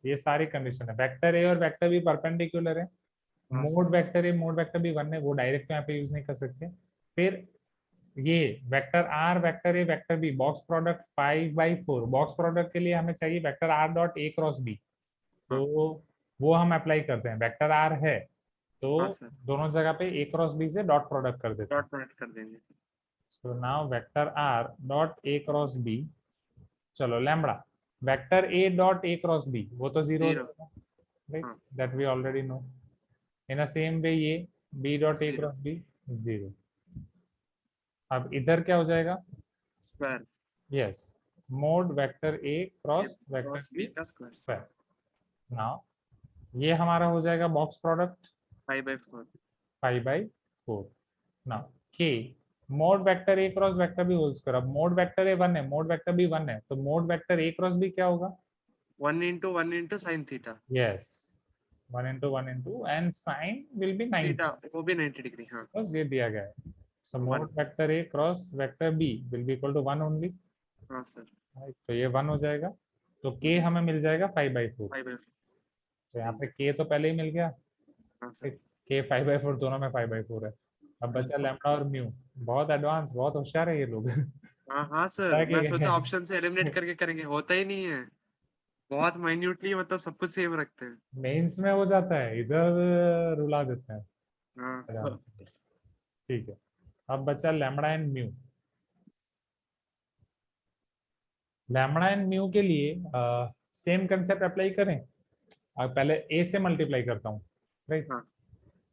ये सारी कंडीशन है। वेक्टर ए और वेक्टर बी परपेंडिकुलर है, हाँ sir. Mod vector A mod vector B one है, वो डायरेक्ट यहाँ पे यूज नहीं कर सकते। फिर ये vector R vector A vector B box product 5/4, box product के लिए हमें चाहिए vector R dot A cross B, हाँ तो वो हम अप्लाई करते हैं। वेक्टर आर है तो हाँ सर। दोनों जगह पे ए क्रॉस बी से डॉट प्रोडक्ट कर देते हैं। डॉट प्रोडक्ट कर देंगे। So now vector R dot A cross B, चलो lambda vector A dot A cross B, वो तो जीरो हो जीरो। जाएगा, राइट? हाँ that we already know. In a same way ये B dot A zero. Cross B, zero. अब इधर क्या हो जाएगा? Square. Yes, mod vector A A cross vector cross B B का स्क्वायर। स्क्वायर। नाउ ये हमारा हो जाएगा box product 5/4। 5/4। Now K mod vector A cross vector B whole square. अब मोड वेक्टर ए वन है, मोड वेक्टर बी वन है, तो mod vector A cross B क्या होगा? 1 × 1 × sin theta. Yes, 1 × 1 × and sine will be 90, theta वो भी 90 डिग्री। हाँ। बिकॉज़ ये दिया गया है। So one. Mod vector A cross vector B will be equal to one only, हाँ सर। तो ये वन हो जाएगा, तो के हमें मिल जाएगा 5/4। 5/4। तो यहाँ सही पे है। के तो पहले ही मिल गया, हाँ सर। के 5/4 दोनों में 5/4 है। अब बचा लैम्बडा और म्यू, बहुत एडवांस बहुत होशियार है ये लोग। हाँ हाँ पता सर, है मैं सोचा कि ऑप्शन से एलिमिनेट करके करेंगे, होता ही नहीं है। बहुत माइन्यूटली मतलब सब कुछ सेम रखते हैं। मेंस में हो जाता है, इधर रुला देते हैं हाँ आराम से। ठीक है, अब बचा lambda and mu. Lambda and mu के लिए सेम कंसेप्ट अप्लाई करें। अब पहले ए से मल्टीप्लाई करता हूँ, राइट? हाँ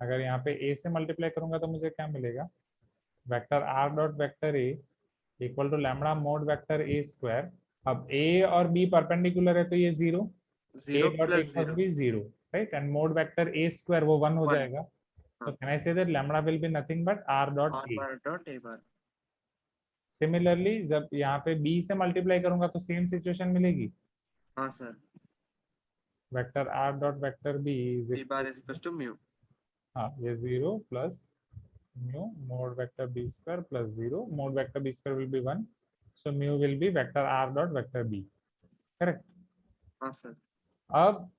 अगर यहाँ पे ए से मल्टीप्लाई करूंगा तो मुझे क्या मिलेगा? Vector R dot vector A equal to lambda mod vector A square. अब ए और बी परपेंडिकुलर है तो ये zero, A 0 dot A + cross 0 B zero, right? And mod vector A square वो वन हो 1। जाएगा, तो हाँ। Can I say that lambda will be nothing but R dot A. r/a/। Similarly जब यहाँ पे बी से मल्टीप्लाई करूंगा तो सेम सिचुएशन मिलेगी। हाँ sir. Vector R dot vector B is b equal bar = mu. हाँ ये zero plus mu mod vector B square plus zero mod vector B square will be one, so mu will be vector R dot vector B, correct? हाँ सर। अब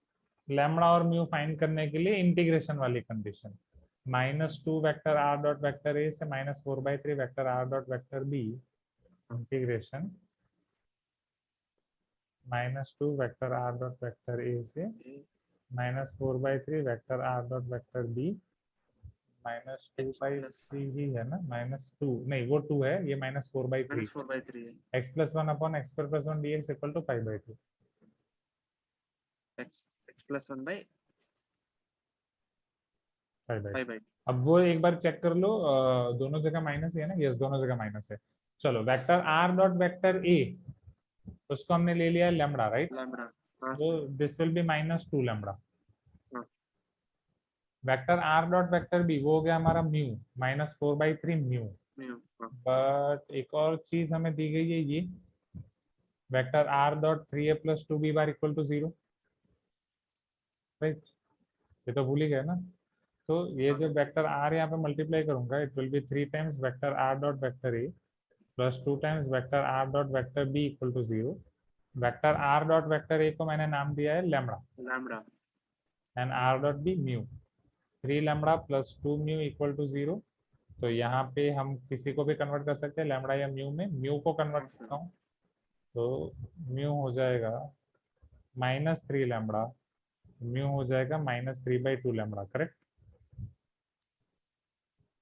लैम्बडा और म्यू फाइंड करने के लिए इंटीग्रेशन वाली condition, -2 vector R dot vector A से -4/3 vector R dot vector B integration -2 vector R dot vector A से -4/3 vector R dot vector B x plus -2/3 ही है ना, -2 नहीं वो 2 है, ये -4/3 -4/3 है, x + 1 upon x square + 1 dx equal to π/2 x plus 1 by π/2। 5/2। अब वो एक बार चेक कर लो, दोनों जगह माइनस ही है ना, यस दोनों जगह माइनस है। चलो vector R dot vector A उसको हमने ले लिया लैम्बडा, राइट? लैम्ब्डा। हाँ so sir. This will be -2 lambda. हाँ vector R dot vector B वो हो गया हमारा म्यू, -4/3 म्यू। म्यू। हाँ बट एक और चीज हमें दी गई है, ये vector R dot 3a + 2b bar equal to 0, right? ये तो भूल ही गए ना। तो ये हाँ जो वेक्टर आर यहाँ पे मल्टीप्लाई करूंगा, it will be 3 times vector R dot vector A plus 2 times vector R dot vector B equal to 0। Vector R dot vector A को मैंने नाम दिया है lambda lambda. And R dot B mu. 3 lambda plus 2 mu equal to 0। तो यहाँ पे हम किसी को भी कन्वर्ट कर सकते हैं लैम्बडा या म्यू में, म्यू को कन्वर्ट हाँ सर। करता हूँ तो म्यू हो जाएगा -3 लैम्बडा, म्यू हो जाएगा -3/2 लैम्बडा, करेक्ट?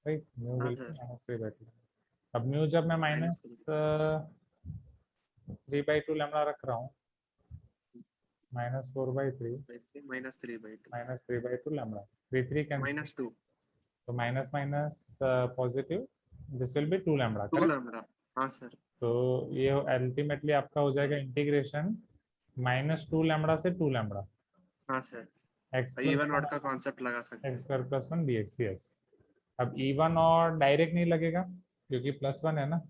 राइट, म्यू हाँ विल सर। बी -3/2। अब म्यू जब मैं -3 -3/2 लैम्बडा रख रहा हूँ, -4/3 -3/2 -3/2 लैम्बडा, 3 कैंसिल, -2 तो minus minus positive, this will be 2 lambda, 2 correct? Lambda. हाँ सर। तो ये अल्टीमेटली आपका हो जाएगा इंटीग्रेशन -2 लैम्बडा से 2 लैम्बडा हाँ sir. X plus even one odd का कॉन्सेप्ट लगा सकते एक्स हैं। Square + 1 dx, yes. अब इवन और डायरेक्ट नहीं लगेगा क्योंकि +1 है ना।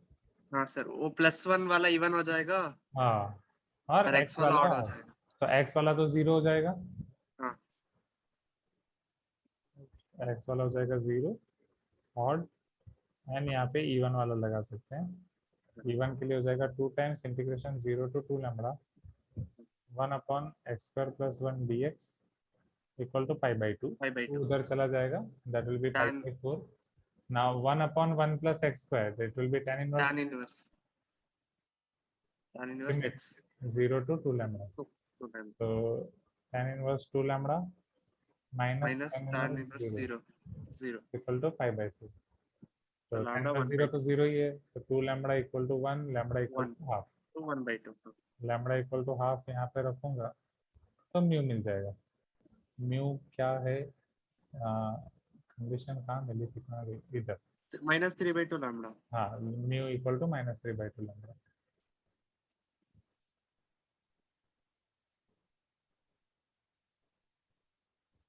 हाँ सर, वो +1 वाला इवन हो जाएगा हाँ, और और एक्स x वाला वाला, ऑड हो जाएगा। तो एक्स वाला तो 0 हो जाएगा, हाँ एक्स वाला हो जाएगा 0 ऑड, एंड यहाँ पे इवन वाला लगा सकते हैं। इवन के लिए हो जाएगा 2 times integration 0 to 2 lambda 1 upon x square + 1 dx equal to π/2। 5/2 उधर चला जाएगा, that will be tan 5/4। Now 1 upon 1 + x square, that will be tan inverse tan inverse limit x 0 to 2 lambda. 2 time तो tan inverse 2 lambda minus minus tan tan inverse inverse 0 0 equal to 5/2। तो तो tan लैम्ब्डा इनवर्स 0 तो 0 ही है, तो 2 lambda equal to 1, lambda equal 1 to half, तो 1/2। लैम्बडा इक्वल टू हाफ यहाँ पे रखूंगा तो म्यू मिल जाएगा। म्यू क्या है, कंडीशन कहाँ मिली, कितना इधर, -3/2 लैम्ब्डा। हाँ, म्यू इक्वल टू -3/2 लैम्बडा।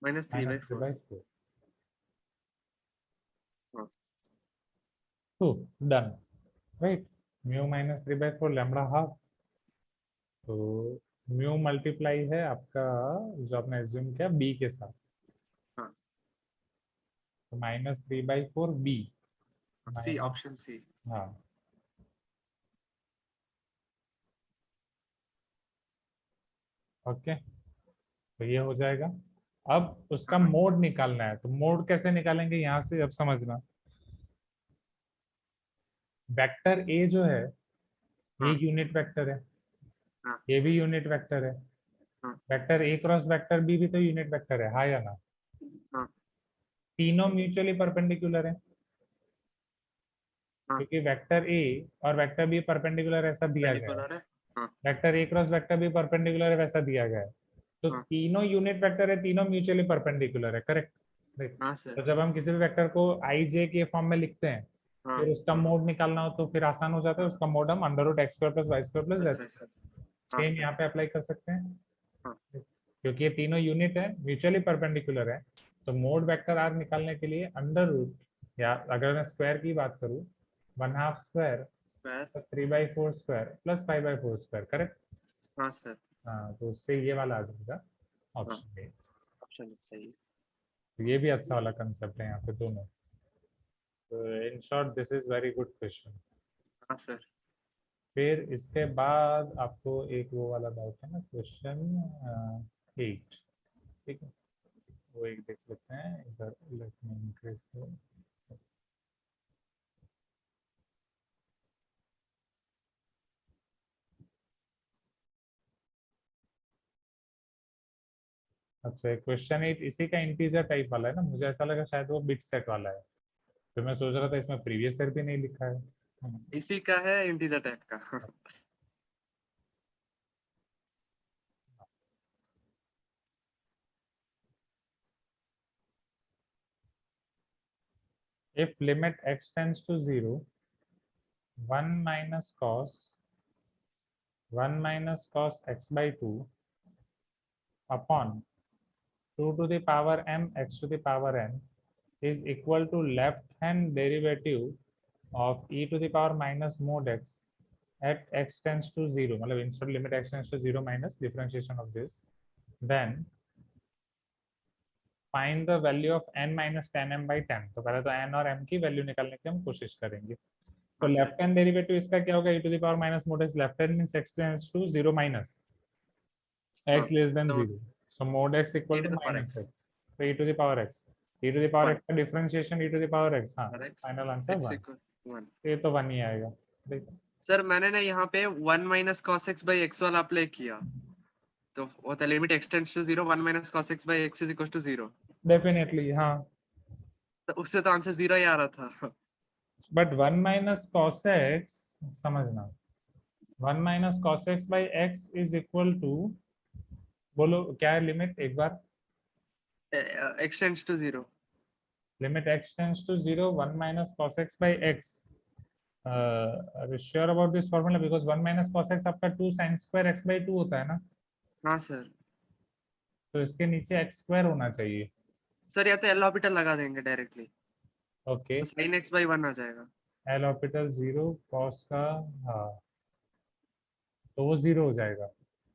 -3/4। -3/4 हाँ two, done, right? Mu -3/4 lambda half, तो म्यू मल्टीप्लाई है आपका जो आपने एज्यूम किया बी के साथ, हाँ तो -3/4 B C, minus, option C. हाँ, ओके, तो ये हो जाएगा। अब उसका हाँ मोड निकालना है, तो मोड कैसे निकालेंगे यहाँ से, अब समझना। वेक्टर ए जो है ये हाँ यूनिट वेक्टर है, हाँ ये भी यूनिट वेक्टर है, हाँ vector A cross vector B भी तो यूनिट वेक्टर है, हाँ या ना? हाँ तीनों म्यूचुअली परपेंडिकुलर है हाँ क्योंकि वेक्टर ए और वेक्टर बी परपेंडिकुलर ऐसा दिया गया है, पेंडिकुलर है। हाँ vector A cross vector B perpendicular है वैसा दिया गया है। तो हाँ तीनों यूनिट वेक्टर है, तीनों म्यूचुअली परपेंडिकुलर है, करेक्ट? राइट। हाँ सर। तो जब हम किसी भी वेक्टर को आई जे के फॉर्म में लिखते हैं, हाँ फिर उसका मोड निकालना हो तो फिर आसान हो जाता है, हाँ उसका मोड हम √x² + y² + बस z, सर। हाँ सेम सर। यहाँ पे अप्लाई कर सकते हैं हाँ क्योंकि ये तीनों यूनिट है, म्यूचुअली परपेंडिकुलर है। तो मोड वेक्टर आर निकालने के लिए √, या अगर मैं स्क्वायर की बात करूँ, 1/2 square square. 3/4 square + 5/4 square, correct? हाँ सर। हाँ, तो उससे ये वाला आ जाएगा हाँ ऑप्शन ए। ऑप्शन सही है। तो ये भी अच्छा वाला कंसेप्ट है यहाँ पे दोनों। तो in short this is very good question. हाँ सर। फिर इसके बाद आपको एक वो वाला डाउट है ना, क्वेश्चन 8, ठीक है, वो एक देख लेते हैं इधर, लेट मी इंक्रीज द अच्छा क्वेश्चन 8 इसी का इंटीजर टाइप वाला है ना, मुझे ऐसा लगा शायद वो बिट सेट वाला है, तो मैं सोच रहा था इसमें प्रीवियस ईयर भी नहीं लिखा है। इसी का है इंटीजर टाइप का। If limit x tends to 0, 1 minus cos x by 2 upon 2 to the power m x to the power n is equal to left hand derivative of e to the power minus mod x at x tends to 0, मतलब instead limit x tends to 0 minus differentiation of this, then find the value of n minus 10m by 10। तो पहले तो n और m की वैल्यू निकालने की हम कोशिश करेंगे। तो हाँ सर, लेफ्ट हैंड डेरिवेटिव इसका क्या होगा, e to the power minus mod x, left hand means x tends to 0 minus हाँ x less than तो 0, so mod x e equal to to the power minus x x, so e to the power x, e to the power 1 x का differentiation e to the power x, हाँ और x final answer x 1, equal 1। ये तो 1 ही आएगा। देखो सर मैंने ना यहाँ पे 1 minus cos x by x वाला अप्लाई किया, तो वो था limit x tends to 0 1 minus cos x by x is equal to 0, definitely हाँ, तो उससे तो आंसर 0 ही आ रहा था। बट 1 माइनस cos x, समझना 1 minus cos x by x is equal to, बोलो क्या है लिमिट एक बार, x tends to 0। Limit x tends to 0 1 minus cos x by x, are you sure about this formula, because 1 minus cos x आपका 2 sin square x by 2 होता है ना, हाँ सर, तो इसके नीचे x स्क्वायर होना चाहिए। सर या तो एल ऑर्बिटल लगा देंगे डायरेक्टली, ओके, तो sin x by 1 आ जाएगा। एल ऑर्बिटल 0 cos का, हाँ तो वो 0 हो जाएगा,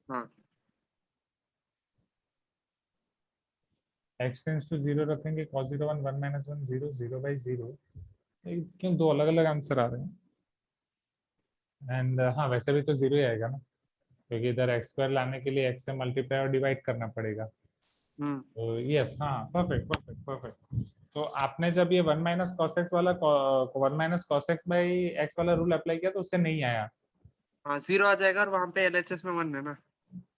हाँ x टेंड्स टू 0 रखेंगे, cos 0 1 1 minus 1 0 0 by 0, क्यों दो अलग अलग आंसर आ रहे हैं, एंड हाँ वैसे भी तो 0 ही आएगा ना, क्योंकि इधर एक्स स्क्वायर लाने के लिए एक्स से मल्टीप्लाई और डिवाइड करना पड़ेगा। हम्म तो यस हाँ, परफेक्ट परफेक्ट परफेक्ट। तो आपने जब ये 1 माइनस कॉस एक्स वाला 1 minus cos x by x वाला रूल अप्लाई किया तो उससे नहीं आया। हाँ 0 आ जाएगा, और वहां पे LHS में 1 है ना,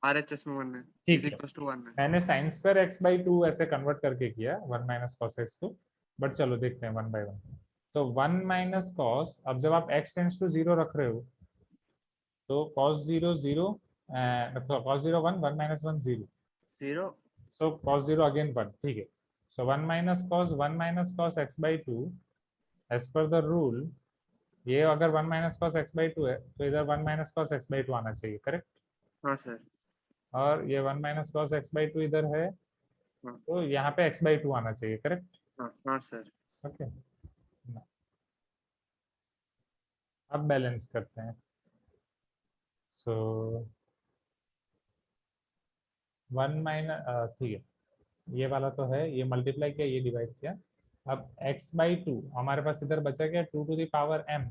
RHS में 1 है, ठीक इज है, इक्वल टू 1 है। मैंने साइन स्क्वायर एक्स बाई 2 ऐसे कन्वर्ट करके किया 1 माइनस कॉस एक्स को, बट चलो देखते हैं 1 बाई 1। तो 1 माइनस कॉस, अब जब आप एक्स टेंड्स टू 0 रख रहे हो तो cos 0 0, cos 0 1 1 minus 1 0, 0 so cos 0 again 1, ठीक है। so 1 minus cos x by 2 as per the rule, ये अगर 1 minus cos x by 2 है तो इधर 1 minus cos x by 2 आना चाहिए, करेक्ट, हाँ सर, और ये 1 minus cos x by 2 इधर है हाँ तो यहाँ पे x by 2 आना चाहिए, करेक्ट, हाँ हाँ सर। ओके। अब बैलेंस करते हैं, सो 1 माइनस, ठीक है ये वाला तो है, ये मल्टीप्लाई किया ये डिवाइड किया, अब x बाई 2 हमारे पास इधर बचा क्या 2 to the power m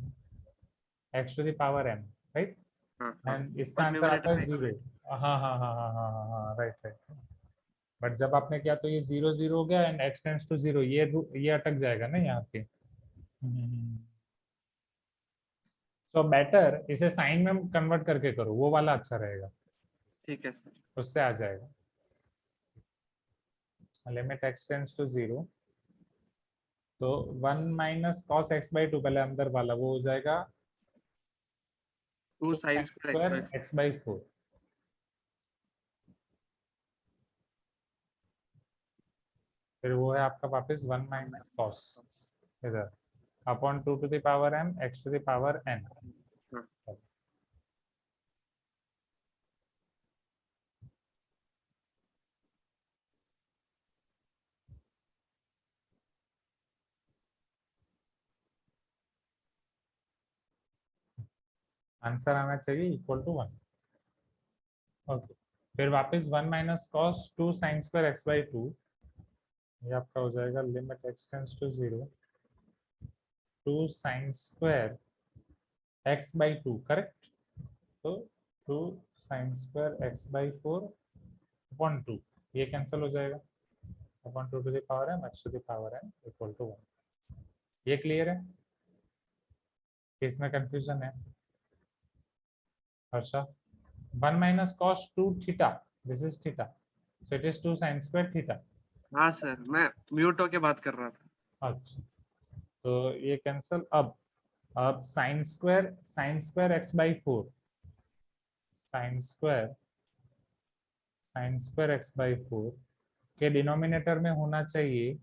x to the power m, right, हाँ हाँ, एंड इसका और आंसर आता न्यूमरेटर है में x 0। by हाँ हाँ हाँ हाँ हाँ हाँ हाँ हाँ, राइट राइट, बट जब आपने किया तो ये 0 0 हो गया एंड x टेंड्स टू 0, ये अटक जाएगा ना यहाँ पे, सो बेटर इसे साइन में कन्वर्ट करके करो, वो वाला अच्छा रहेगा, ठीक है सर। उससे आ जाएगा। लिमिट x टेंड्स टू 0, तो 1 माइनस कॉस एक्स बाई 2 पहले अंदर वाला वो हो जाएगा 2 2 sin sin square x square by 4। X by 4, फिर वो है आपका वापस 1 माइनस कॉस इधर upon 2 to the power m x to the power n। हाँ आंसर आना चाहिए इक्वल टू 1, ओके। फिर वापस 1 minus cos 2 sine square x by 2, ये आपका हो जाएगा limit x tends to 0 2 sine square x by 2, correct, तो 2 sine square x by 4 upon 2, ये कैंसिल हो जाएगा, upon 2 to the power m x to the power n equal to 1। ये क्लियर है कि इसमें कंफ्यूजन है? Harsha, 1 minus cos 2 theta, this is theta, so it is 2 sine square theta. हाँ सर, मैं म्यूट होके बात कर रहा था। अच्छा, तो ये कैंसल। अब sine square x by 4, sine square x by 4 के डिनोमिनेटर में होना चाहिए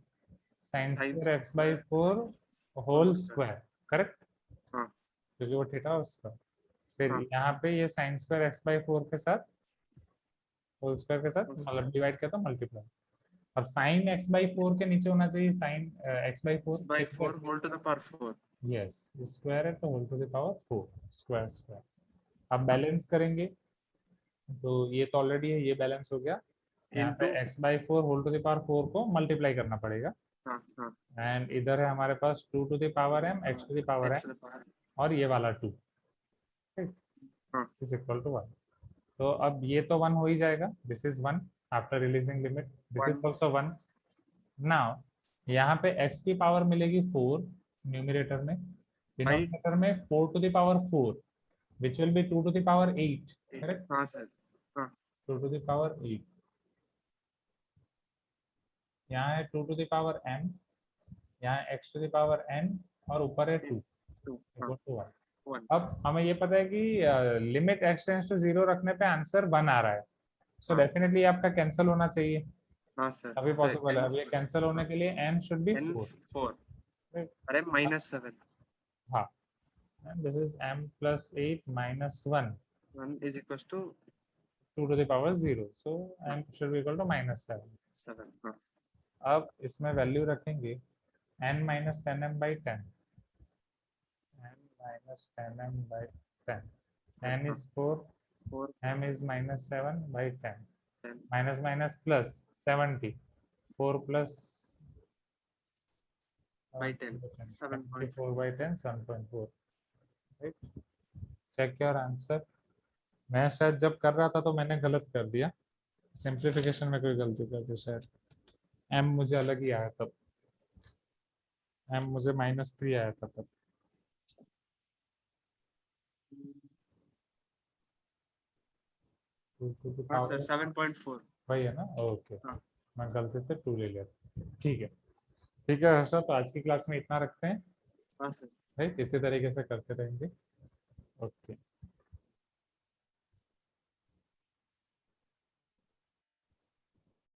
sine sine square x by 4 whole square, correct? हाँ क्योंकि वो थीटा उसका। फिर हाँ यहाँ पे ये साइन स्क्वायर एक्स बाई 4 के साथ होल स्क्वायर के साथ whole मतलब डिवाइड किया तो मल्टीप्लाई। अब साइन एक्स बाई 4 के नीचे होना चाहिए sine x by 4 by 4 whole to the power 4। Yes, square है तो whole to the power 4 square square. अब बैलेंस करेंगे तो ये तो ऑलरेडी है, ये बैलेंस हो गया। यहाँ पे into x by 4 whole to the power 4 को मल्टीप्लाई करना पड़ेगा हाँ हाँ एंड इधर है हमारे पास 2 to the power m x to the power x n to the power। और ये वाला 2 हाँ इज इक्वल टू 1। तो अब ये तो 1 हो ही जाएगा, this is 1 after releasing limit, this is 1 also 1। Now यहाँ पे x की पावर मिलेगी 4 न्यूमरेटर में, by डिनोमिनेटर में 4 to the power 4 which will be 2 to the power 8, 8। correct? हाँ सर हाँ 2 to the power 8, यहाँ है 2 to the power m, यहाँ x to the power n और ऊपर है 2 2 हाँ equal to 1। 1। अब हमें ये पता है कि लिमिट x टेंड्स टू 0 रखने पे आंसर 1 आ रहा है, सो हाँ डेफिनेटली आपका कैंसिल होना चाहिए। हाँ सर अभी पॉसिबल है, अब ये कैंसिल होने हाँ के लिए n should be n 4, 4 right? अरे -7 हाँ, this is m plus 8 minus 1 1 is equals to 2 to the power 0, so m should be equal to -7। 7। हाँ अब इसमें वैल्यू रखेंगे n minus 10m by 10, n minus 10m by 10, n हाँ is 4, 4 m is -7 by 10, 10 minus minus plus 70, 4 plus by 10 7.4। 74 by 10 7.4, right? Check your answer. मैं शायद जब कर रहा था तो मैंने गलत कर दिया, सिंप्लीफिकेशन में कोई गलती कर दी शायद। m मुझे अलग ही आया तब, m मुझे -3 आया था तब। हाँ सर 7.4। वही है ना, ओके। हाँ मैं गलती से 2 ले लिया था। ठीक है, ठीक है हर्षा, तो आज की क्लास में इतना रखते हैं, हाँ सर। राइट? इसी तरीके से करते रहेंगे। ओके।